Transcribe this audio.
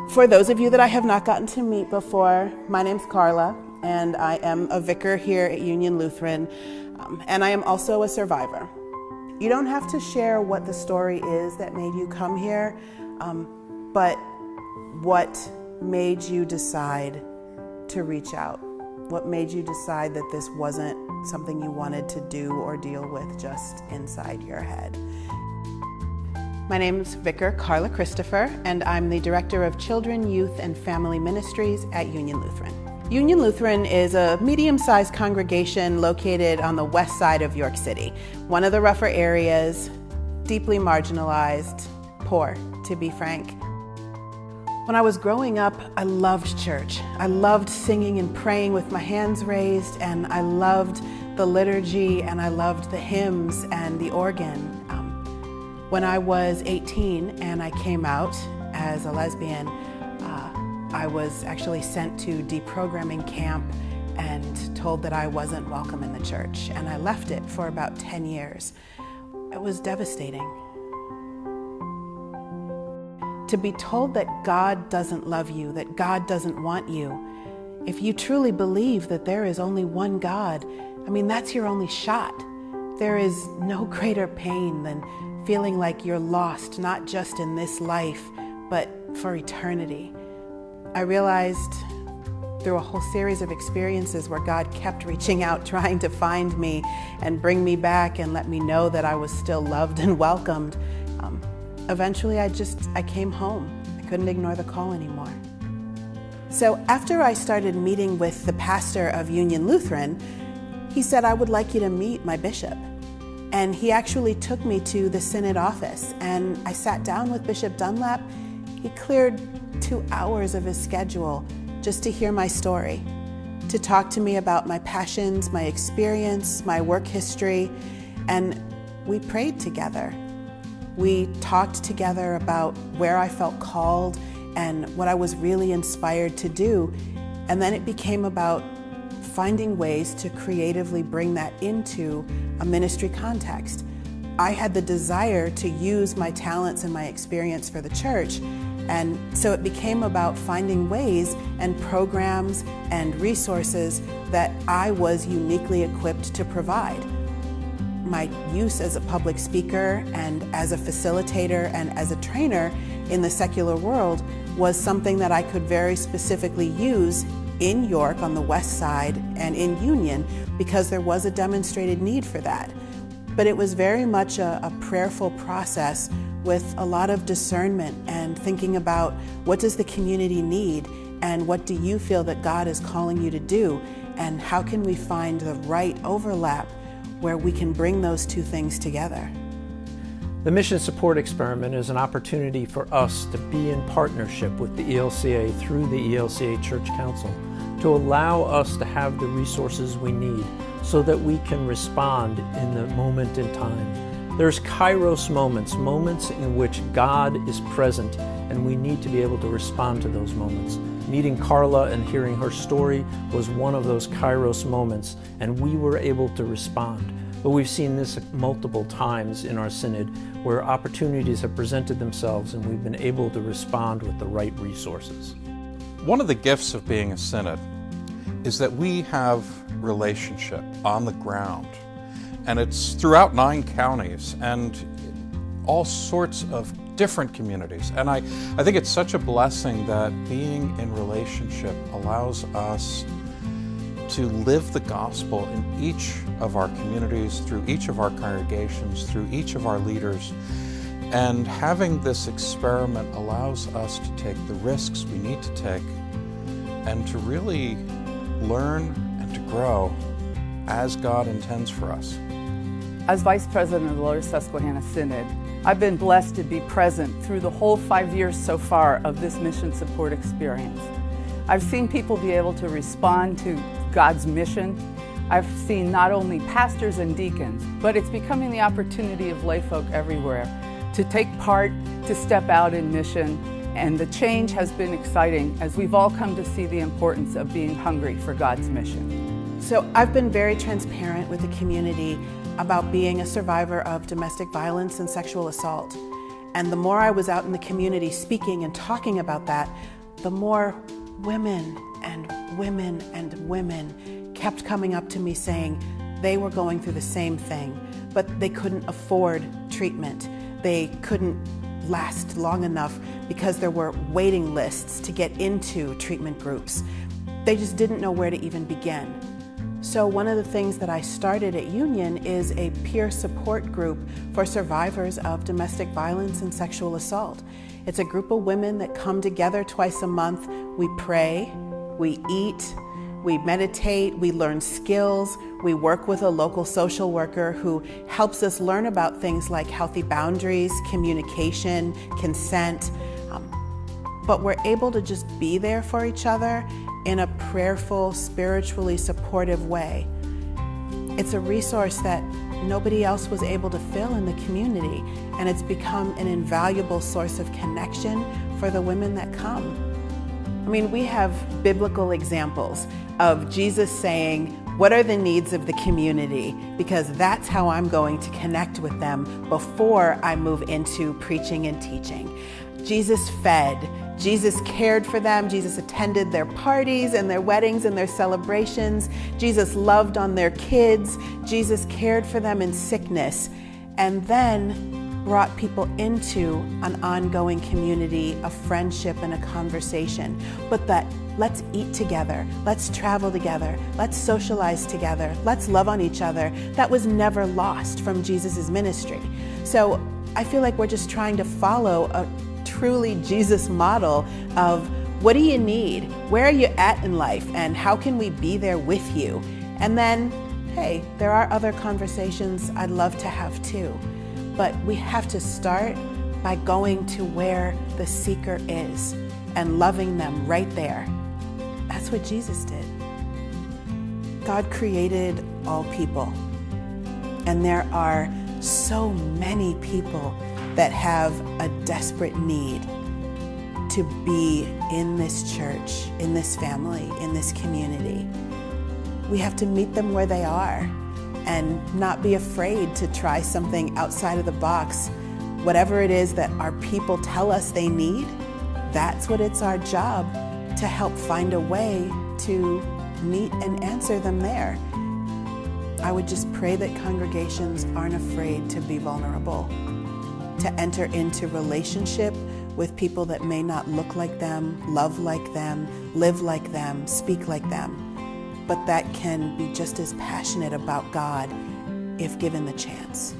For those of you that I have not gotten to meet before, my name's Carla, and I am a vicar here at Union Lutheran, and I am also a survivor. You don't have to share what the story is that made you come here, but what made you decide to reach out? What made you decide that this wasn't something you wanted to do or deal with just inside your head? My name is Vicar Carla Christopher, and I'm the Director of Children, Youth, and Family Ministries at Union Lutheran. Union Lutheran is a medium-sized congregation located on the west side of York City, one of the rougher areas, deeply marginalized, poor, to be frank. When I was growing up, I loved church. I loved singing and praying with my hands raised, and I loved the liturgy, and I loved the hymns and the organ. When I was 18 and I came out as a lesbian, I was actually sent to deprogramming camp and told that I wasn't welcome in the church, and I left it for about 10 years. It was devastating. To be told that God doesn't love you, that God doesn't want you, if you truly believe that there is only one God, that's your only shot. There is no greater pain than feeling like you're lost, not just in this life, but for eternity. I realized through a whole series of experiences where God kept reaching out, trying to find me and bring me back and let me know that I was still loved and welcomed. Eventually, I came home. I couldn't ignore the call anymore. So after I started meeting with the pastor of Union Lutheran, he said, "I would like you to meet my bishop." And he actually took me to the Synod office, and I sat down with Bishop Dunlap. He cleared 2 hours of his schedule just to hear my story, to talk to me about my passions, my experience, my work history, and we prayed together. We talked together about where I felt called and what I was really inspired to do, and then it became about finding ways to creatively bring that into a ministry context. I had the desire to use my talents and my experience for the church, and so it became about finding ways and programs and resources that I was uniquely equipped to provide. My use as a public speaker and as a facilitator and as a trainer in the secular world was something that I could very specifically use in York on the west side and in Union because there was a demonstrated need for that. But it was very much a prayerful process with a lot of discernment and thinking about what does the community need and what do you feel that God is calling you to do, and how can we find the right overlap where we can bring those two things together. The Mission Support Experiment is an opportunity for us to be in partnership with the ELCA through the ELCA Church Council to allow us to have the resources we need so that we can respond in the moment in time. There's kairos moments in which God is present, and we need to be able to respond to those moments. Meeting Carla and hearing her story was one of those kairos moments, and we were able to respond. But we've seen this multiple times in our synod where opportunities have presented themselves and we've been able to respond with the right resources. One of the gifts of being a synod is that we have relationship on the ground, and it's throughout 9 counties and all sorts of different communities. And I think it's such a blessing that being in relationship allows us to live the gospel in each of our communities, through each of our congregations, through each of our leaders. And having this experiment allows us to take the risks we need to take and to really learn and to grow as God intends for us. As Vice President of the Lower Susquehanna Synod, I've been blessed to be present through the whole 5 years so far of this mission support experience. I've seen people be able to respond to God's mission. I've seen not only pastors and deacons, but it's becoming the opportunity of layfolk everywhere to take part, to step out in mission, and the change has been exciting as we've all come to see the importance of being hungry for God's mission. So I've been very transparent with the community about being a survivor of domestic violence and sexual assault. And the more I was out in the community speaking and talking about that, the more women and women and women kept coming up to me saying they were going through the same thing, but they couldn't afford treatment. They couldn't last long enough because there were waiting lists to get into treatment groups. They just didn't know where to even begin. So one of the things that I started at Union is a peer support group for survivors of domestic violence and sexual assault. It's a group of women that come together twice a month. We pray, we eat, we meditate, we learn skills, we work with a local social worker who helps us learn about things like healthy boundaries, communication, consent, but we're able to just be there for each other in a prayerful, spiritually supportive way. It's a resource that nobody else was able to fill in the community, and it's become an invaluable source of connection for the women that come. I mean, we have biblical examples of Jesus saying, what are the needs of the community? Because that's how I'm going to connect with them before I move into preaching and teaching. Jesus fed, Jesus cared for them, Jesus attended their parties and their weddings and their celebrations, Jesus loved on their kids, Jesus cared for them in sickness, and then brought people into an ongoing community of friendship and a conversation. But that let's eat together, let's travel together, let's socialize together, let's love on each other, that was never lost from Jesus's ministry. So I feel like we're just trying to follow a truly Jesus model of what do you need? Where are you at in life? And how can we be there with you? And then, hey, there are other conversations I'd love to have too. But we have to start by going to where the seeker is and loving them right there. That's what Jesus did. God created all people, and there are so many people that have a desperate need to be in this church, in this family, in this community. We have to meet them where they are and not be afraid to try something outside of the box. Whatever it is that our people tell us they need, that's what it's our job to help find a way to meet and answer them there. I would just pray that congregations aren't afraid to be vulnerable, to enter into relationship with people that may not look like them, love like them, live like them, speak like them, but that can be just as passionate about God if given the chance.